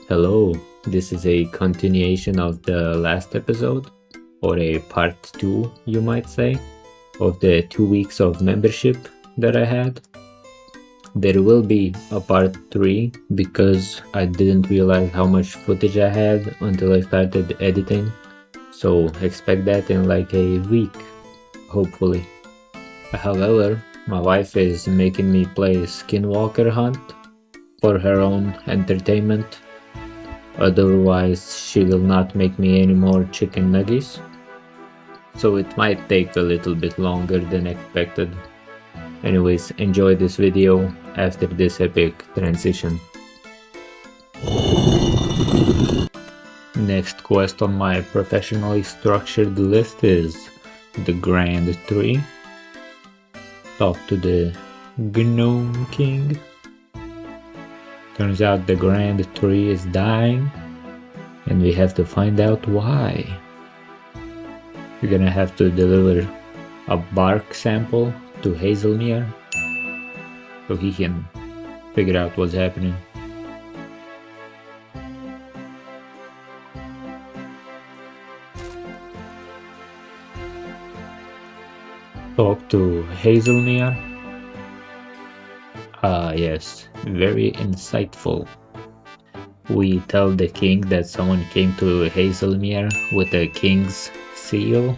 Hello, this is a continuation of the last episode, or a part 2, you might say, of the 2 weeks of membership that I had. There will be a part 3 because I didn't realize how much footage I had until I started editing, so expect that in like a week, hopefully. However, my wife is making me play Skinwalker Hunt for her own entertainment. Otherwise, she will not make me any more chicken nuggets. So it might take a little bit longer than expected. Anyways, enjoy this video after this epic transition. Next quest on my professionally structured list is the Grand Tree. Talk to the Gnome King. Turns out the Grand Tree is dying, and we have to find out why. We're gonna have to deliver a bark sample to Hazelmere so he can figure out what's happening. Talk to Hazelmere. Ah yes, very insightful. We tell the king that someone came to Hazelmere with a king's seal,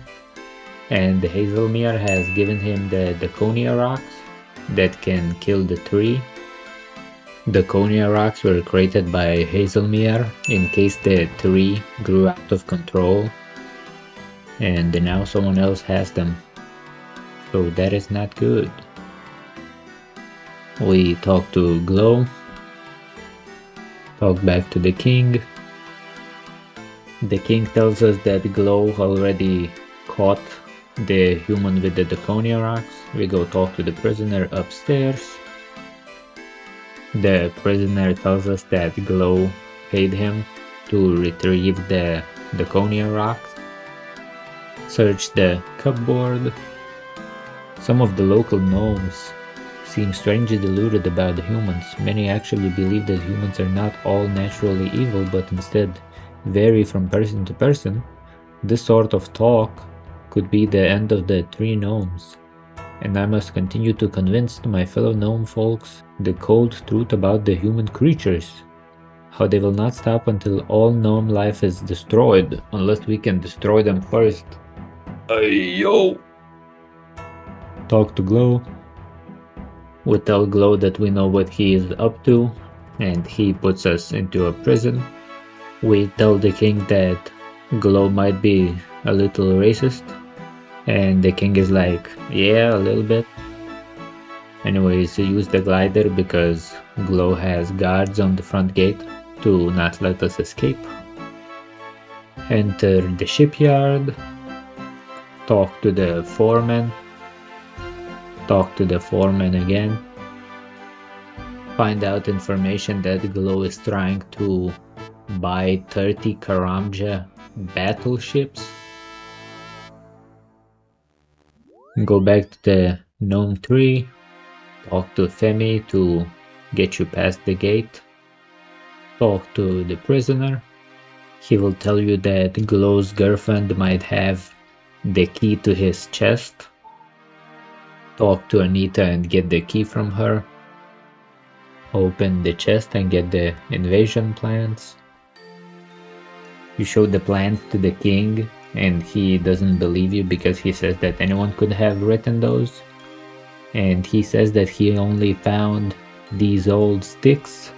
and Hazelmere has given him the Daconia rocks that can kill the tree. Daconia rocks were created by Hazelmere in case the tree grew out of control, and now someone else has them, so that is not good. We talk to Glow, talk back to the king. The king tells us that Glow already caught the human with the Daconia rocks. We go talk to the prisoner upstairs. The prisoner tells us that Glow paid him to retrieve the Daconia rocks. Search the cupboard. Some of the local gnomes seem strangely deluded about the humans. Many actually believe that humans are not all naturally evil, but instead vary from person to person. This sort of talk could be the end of the three gnomes, and I must continue to convince my fellow gnome folks the cold truth about the human creatures. How they will not stop until all gnome life is destroyed, unless we can destroy them first. Yo! Talk to Glow. We tell Glow that we know what he is up to, and he puts us into a prison. We tell the king that Glow might be a little racist, and the king is like, yeah, a little bit. Anyways, use the glider because Glow has guards on the front gate to not let us escape. Enter the shipyard. Talk to the foreman. Talk to the foreman again. Find out information that Glow is trying to buy 30 Karamja battleships. Go back to the gnome tree. Talk to Femi to get you past the gate. Talk to the prisoner. He will tell you that Glow's girlfriend might have the key to his chest. Talk to Anita and get the key from her. Open the chest and get the invasion plans. You show the plans to the king, and he doesn't believe you because he says that anyone could have written those. And he says that he only found these old sticks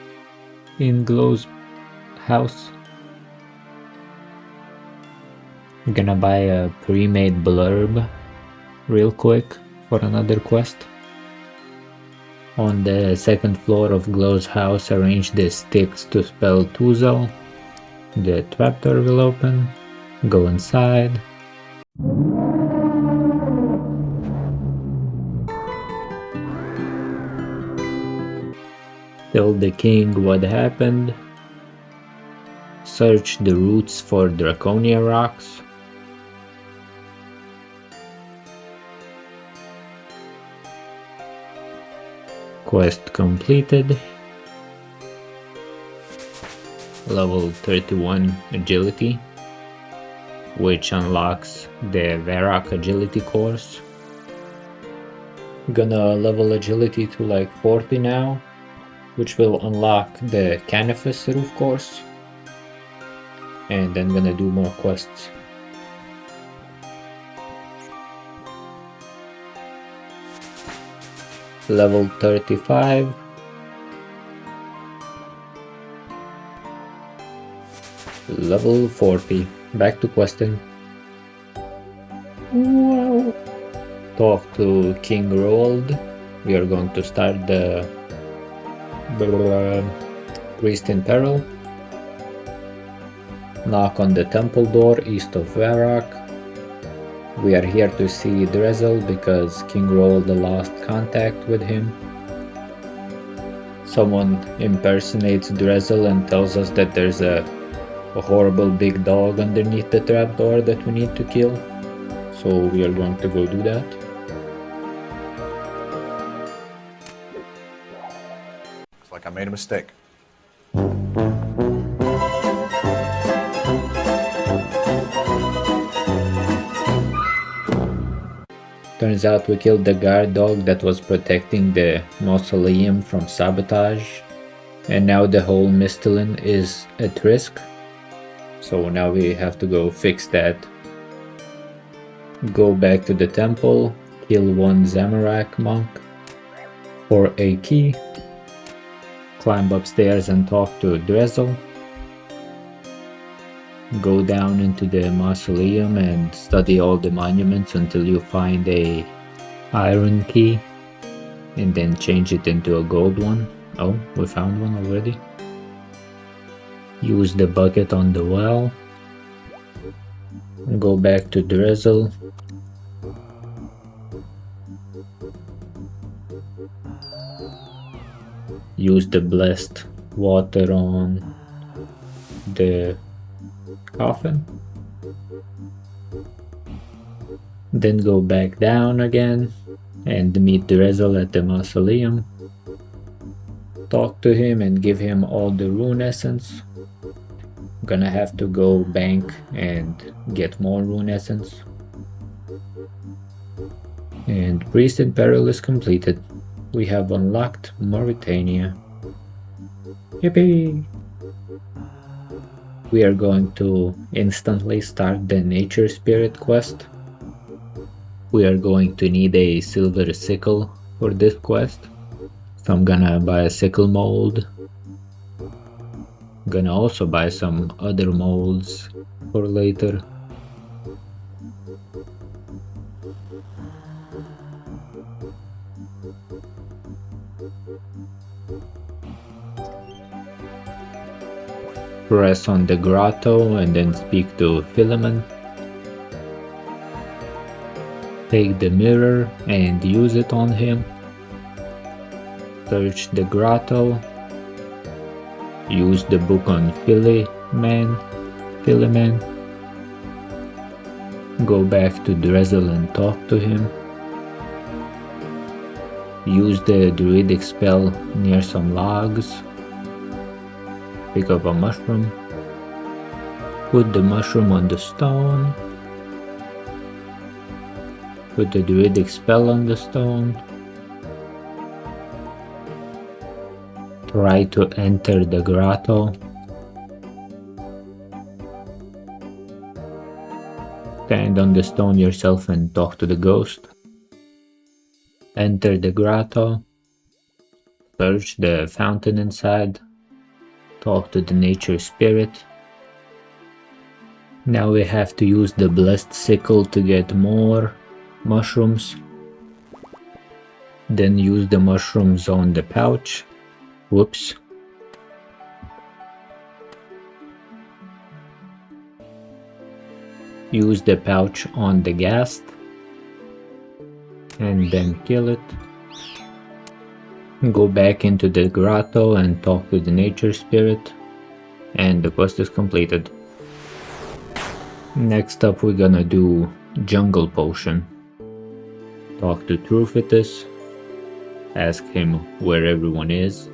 in Glow's house. I'm gonna buy a pre-made blurb real quick for another quest. On the second floor of Glow's house, arrange the sticks to spell Tuzel. The trapdoor will open. Go inside. Tell the king what happened. Search the roots for Draconia rocks. Quest completed. level 31 agility, which unlocks the Varrock agility course. Gonna level agility to like 40 now, which will unlock the Canifus roof course, and then gonna do more quests. Level 35. Level 40. Back to questing. Wow. Talk to King Roald. We are going to start the Priest in Peril. Knock on the temple door east of Varrock. We are here to see Drezel because King Roald lost contact with him. Someone impersonates Drezel and tells us that there's a horrible big dog underneath the trapdoor that we need to kill. So we are going to go do that. Looks like I made a mistake. Turns out we killed the guard dog that was protecting the mausoleum from sabotage, and now the whole Mistalin is at risk. So now we have to go fix that. Go back to the temple, kill one Zamorak monk for a key, climb upstairs and talk to Drezel. Go down into the mausoleum and study all the monuments until you find a iron key, and then change it into a gold one. Oh, we found one already. Use the bucket on the well. Go back to Drezel. Use the blessed water on the coffin. Then go back down again and meet Drezel at the mausoleum. Talk to him and give him all the rune essence. Gonna have to go bank and get more rune essence. And Priest in Peril is completed. We have unlocked Mauritania. Yippee! We are going to instantly start the Nature Spirit quest. We are going to need a silver sickle for this quest, so I'm gonna buy a sickle mold. Gonna also buy some other molds for later. Press on the grotto and then speak to Philemon. Take the mirror and use it on him. Search the grotto. Use the book on Philemon. Go back to Drezel and talk to him. Use the druidic spell near some logs. Pick up a mushroom. Put the mushroom on the stone. Put the druidic spell on the stone. Try to enter the grotto. Stand on the stone yourself and talk to the ghost. Enter the grotto. Search the fountain inside. Talk to the nature spirit. Now we have to use the blessed sickle to get more mushrooms. Then use the mushrooms on the pouch. Whoops. Use the pouch on the ghast and then kill it. Go back into the grotto and talk to the nature spirit, and the quest is completed. Next up we're gonna do jungle potion. Talk to Trufitus, ask him where everyone is.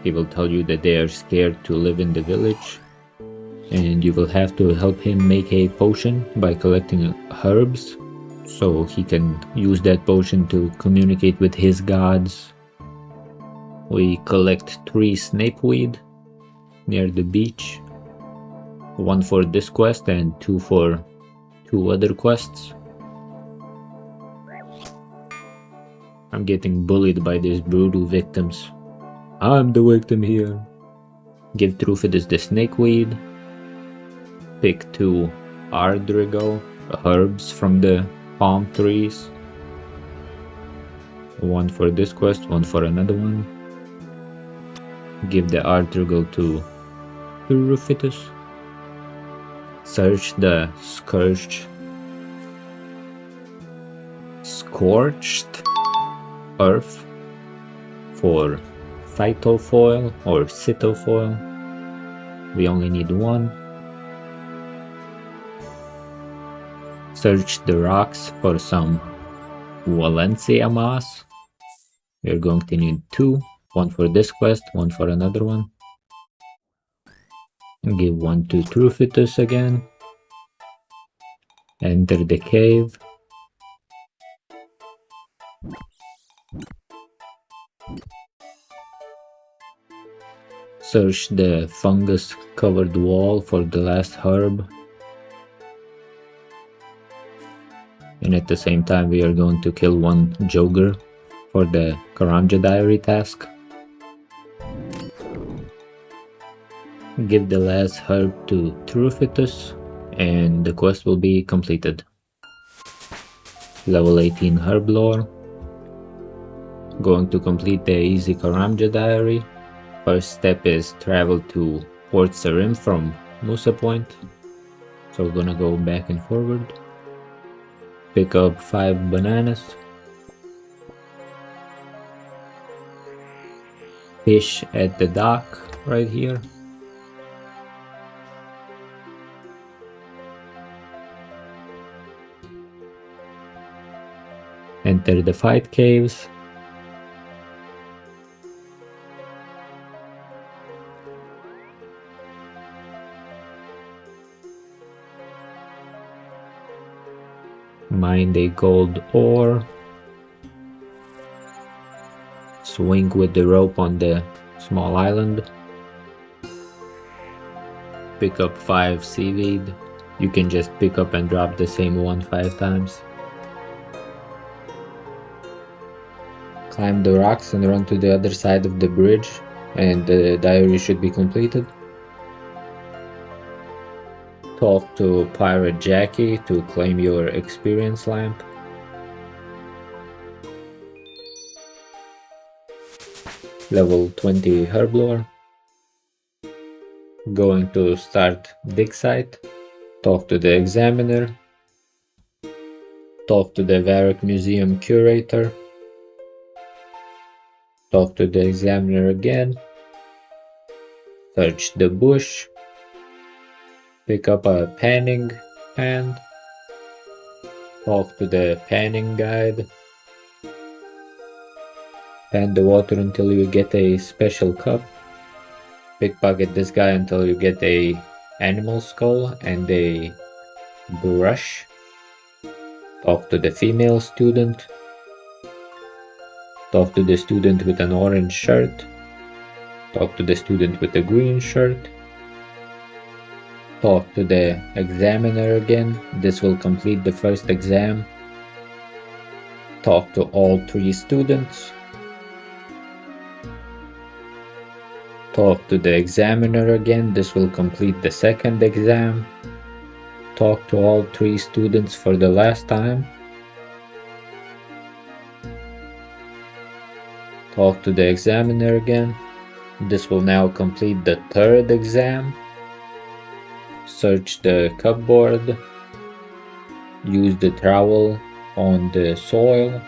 He will tell you that they are scared to live in the village, and you will have to help him make a potion by collecting herbs, so he can use that potion to communicate with his gods. We collect 3 snapeweed near the beach, 1 for this quest and 2 for 2 other quests. I'm getting bullied by these brutal victims. I'm the victim here. Give Trufidus the snakeweed. Pick 2 Ardrigal herbs from the palm trees. 1 for this quest, 1 for another one. Give the Ardrigal to Trufidus. Search the scorched earth for cytofoil or cytofoil. We only need 1. Search the rocks for some Valencia moss. We are going to need 2. 1 for this quest, 1 for another one. Give 1 to Trufidus again. Enter the cave. Search the fungus covered wall for the last herb. And at the same time we are going to kill 1 Joger for the Karamja diary task. Give the last herb to Trufidus and the quest will be completed. Level 18 herb lore. Going to complete the easy Karamja diary. First step is travel to Port Sarim from Musa Point. So we're gonna go back and forward. Pick up 5 bananas. Fish at the dock right here. Enter the fight caves. Mine a gold ore. Swing with the rope on the small island. Pick up 5 seaweed. You can just pick up and drop the same one 5 times. Climb the rocks and run to the other side of the bridge, and the diary should be completed. Talk to Pirate Jackie to claim your experience lamp. Level 20 herb lore. Going to start dig site. Talk to the examiner. Talk to the Varrock Museum curator. Talk to the examiner again. Search the bush. Pick up a panning pan. Talk to the panning guide. Pan the water until you get a special cup. Pickpocket this guy until you get a animal skull and a brush. Talk to the female student. Talk to the student with an orange shirt. Talk to the student with a green shirt. Talk to the examiner again. This will complete the first exam. Talk to all 3 students. Talk to the examiner again. This will complete the second exam. Talk to all 3 students for the last time. Talk to the examiner again. This will now complete the 3rd exam. Search the cupboard. Use the trowel on the soil.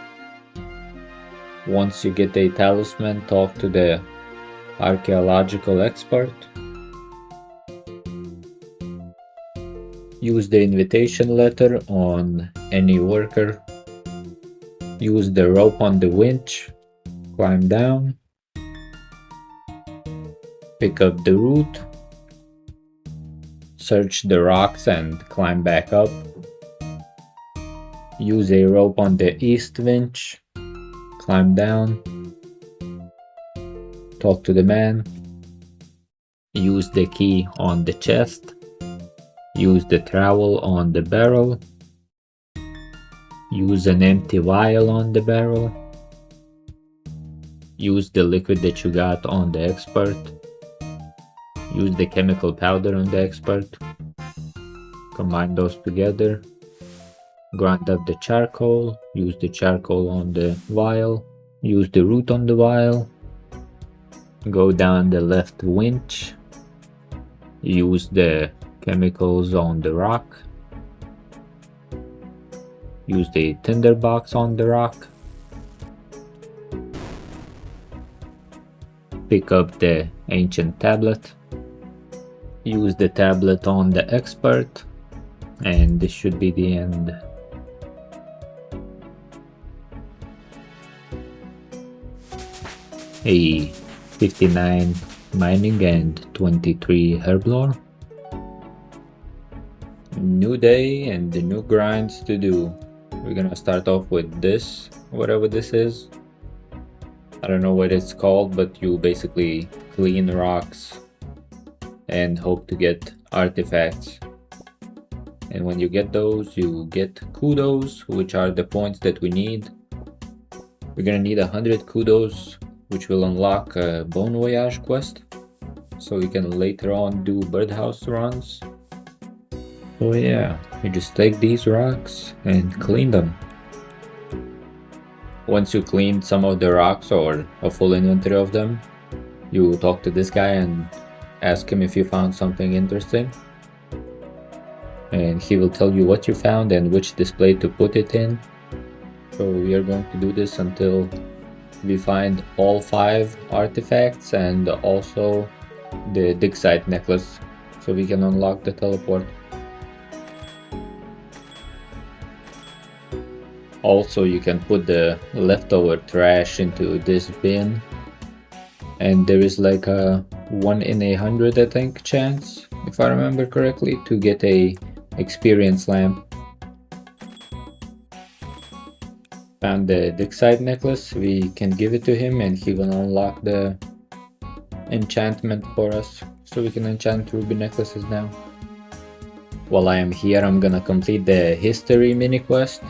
Once you get a talisman, talk to the archaeological expert. Use the invitation letter on any worker. Use the rope on the winch. Climb down. Pick up the root. Search the rocks and climb back up. Use a rope on the east winch. Climb down. Talk to the man. Use the key on the chest. Use the trowel on the barrel. Use an empty vial on the barrel. Use the liquid that you got on the expert. Use the chemical powder on the expert. Combine those together. Grind up the charcoal. Use the charcoal on the vial. Use the root on the vial. Go down the left winch. Use the chemicals on the rock. Use the tinderbox on the rock. Pick up the ancient tablet. Use the tablet on the expert. And this should be the end. A 59 mining and 23 herblore. New day and the new grinds to do. We're gonna start off with this, whatever this is. I don't know what it's called, but you basically clean rocks and hope to get artifacts. And when you get those, you get kudos, which are the points that we need. We're gonna need 100 kudos, which will unlock a Bon Voyage quest, so we can later on do birdhouse runs. So yeah, you just take these rocks and clean them. Once you clean some of the rocks or a full inventory of them, you talk to this guy and ask him if you found something interesting. And he will tell you what you found and which display to put it in. So we are going to do this until we find all 5 artifacts and also the dig site necklace, so we can unlock the teleport. Also, you can put the leftover trash into this bin, and there is like a 1 in 100, I think, chance, if I remember correctly, to get a experience lamp. Found the dig site necklace. We can give it to him and he will unlock the enchantment for us, so we can enchant ruby necklaces now. While I am here, I'm gonna complete the history mini quest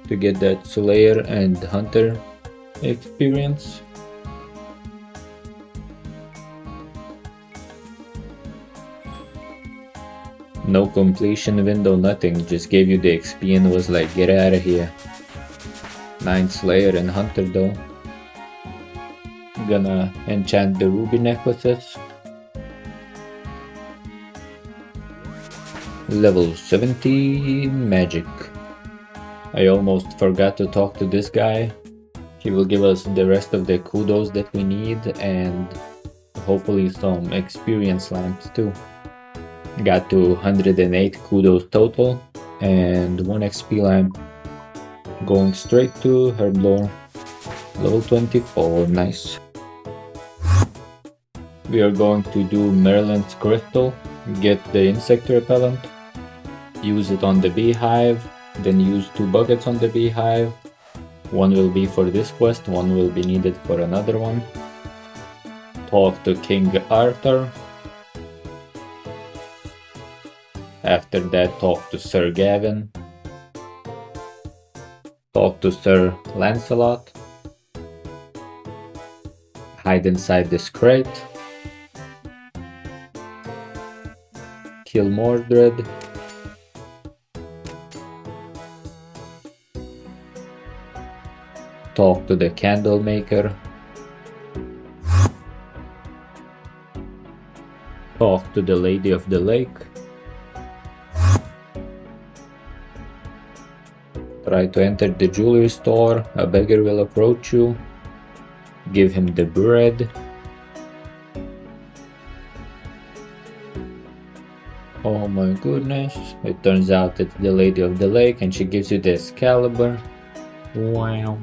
to get that Slayer and Hunter experience. No completion window, nothing, just gave you the XP and was like, get out of here. 9 Slayer and Hunter though. Gonna enchant the ruby necklaces. Level 70 magic. I almost forgot to talk to this guy. He will give us the rest of the kudos that we need and hopefully some experience lamps too. Got to 108 kudos total and 1 XP lamp. Going straight to herblore. Level 24, nice. We are going to do Merlin's crystal, get the insect repellent, use it on the beehive, then use 2 buckets on the beehive. 1 will be for this quest, 1 will be needed for another one. Talk to King Arthur. After that, talk to Sir Gavin. Talk to Sir Lancelot. Hide inside this crate. Kill Mordred. Talk to the candle maker. Talk to the Lady of the Lake. Try to enter the jewelry store. A beggar will approach you. Give him the bread. Oh my goodness. It turns out it's the Lady of the Lake and she gives you the Excalibur. Wow.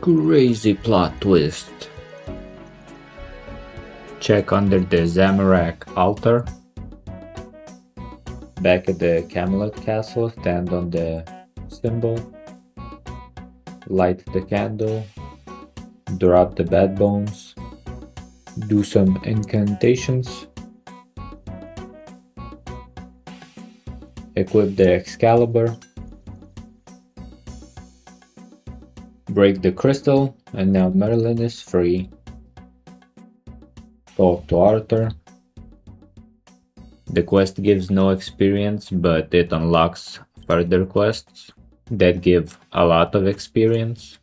Crazy plot twist. Check under the Zamorak altar. Back at the Camelot castle, stand on the symbol. Light the candle. Drop the bad bones. Do some incantations. Equip the Excalibur. Break the crystal, and now Merlin is free. Talk to Arthur. The quest gives no experience, but it unlocks further quests that give a lot of experience.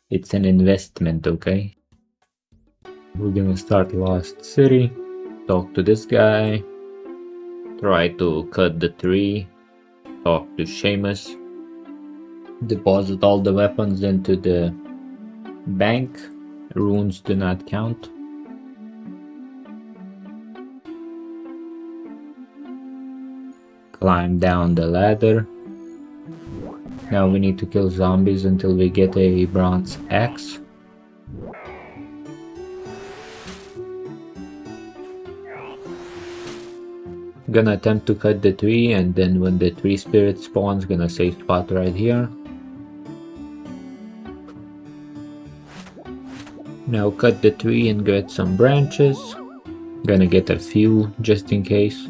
It's an investment, okay? We're gonna start Lost City. Talk to this guy. Try to cut the tree. Talk to Seamus. Deposit all the weapons into the bank. Runes do not count. Climb down the ladder. Now we need to kill zombies until we get a bronze axe. Gonna attempt to cut the tree, and then when the tree spirit spawns, gonna save spot right here. Now cut the tree and get some branches. Gonna get a few just in case.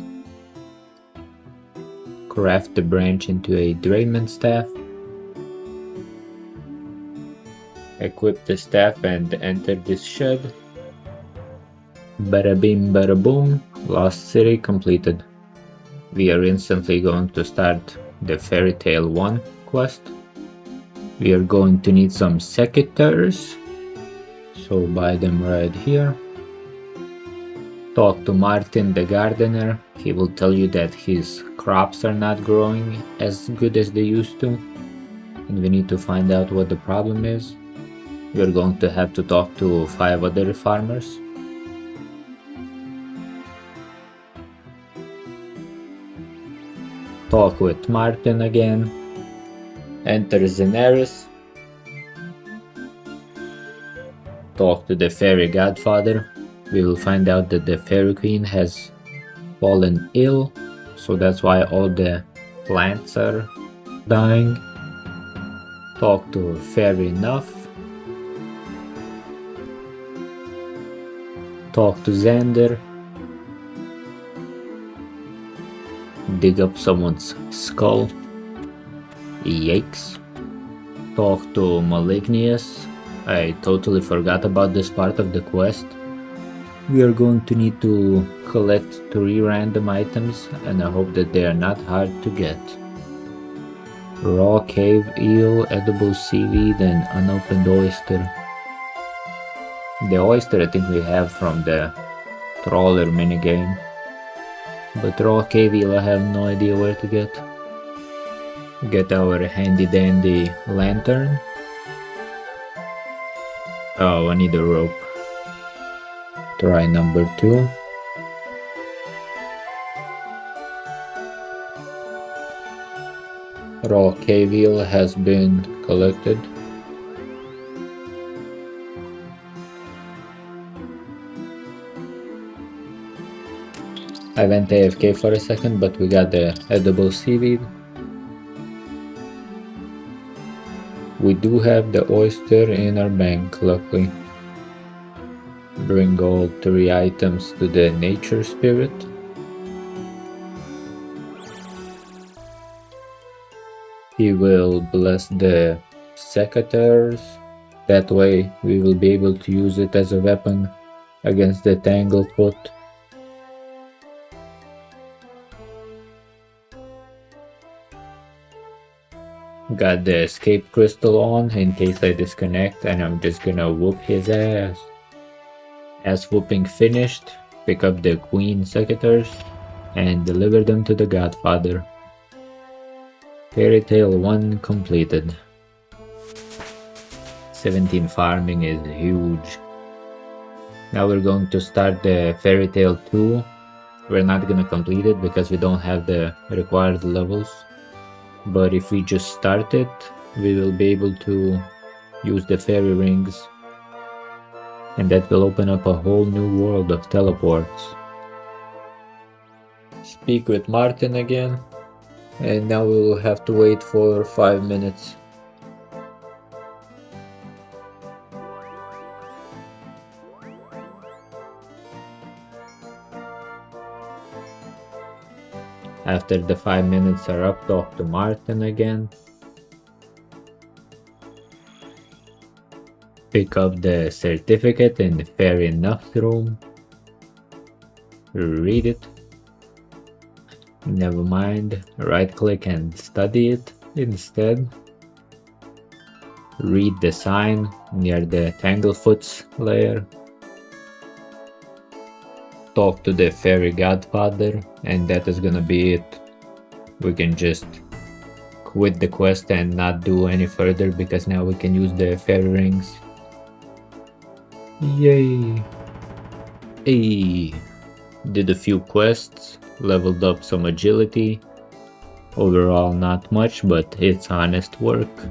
Craft the branch into a Drayman staff. Equip the staff and enter this shed. Bada bing bada boom, Lost City completed. We are instantly going to start the Fairy Tale 1 quest. We are going to need some secateurs, so buy them right here. Talk to Martin the gardener. He will tell you that his crops are not growing as good as they used to, and we need to find out what the problem is. We are going to have to talk to 5 other farmers. Talk with Martin again. Enter Zeneris. Talk to the fairy godfather. We will find out that the fairy queen has fallen ill, so that's why all the plants are dying. Talk to Fairy Nuff. Talk to Xander. Dig up someone's skull. Yikes. Talk to Malignius. I totally forgot about this part of the quest. We are going to need to collect 3 random items, and I hope that they are not hard to get. Raw cave eel, edible seaweed, and unopened oyster. The oyster I think we have from the trawler minigame, but raw cave eel I have no idea where to get. Get our handy dandy lantern. Oh, I need a rope. Try number 2. Raw cave eel has been collected. I went AFK for a second, but we got the edible seaweed. We do have the oyster in our bank, luckily. Bring all 3 items to the nature spirit. He will bless the secateurs. That way we will be able to use it as a weapon against the Tanglefoot. Got the escape crystal on in case I disconnect, and I'm just gonna whoop his ass. As whooping finished, pick up the queen secateurs and deliver them to the godfather. Fairy Tale 1 completed. 17 farming is huge. Now we're going to start the Fairy Tale 2. We're not gonna complete it because we don't have the required levels. But if we just start it, we will be able to use the fairy rings. and that will open up a whole new world of teleports. Speak with Martin again, and now we will have to wait for 5 minutes. After the 5 minutes are up, talk to Martin again. Pick up the certificate in the Fair Enough room. Read it. Never mind, right click and study it instead. Read the sign near the Tanglefoot's lair. Talk to the fairy godfather, and that is gonna be it. We can just quit the quest and not do any further because now we can use the fairy rings. Yay! Hey! Did a few quests, leveled up some agility. Overall not much, but it's honest work.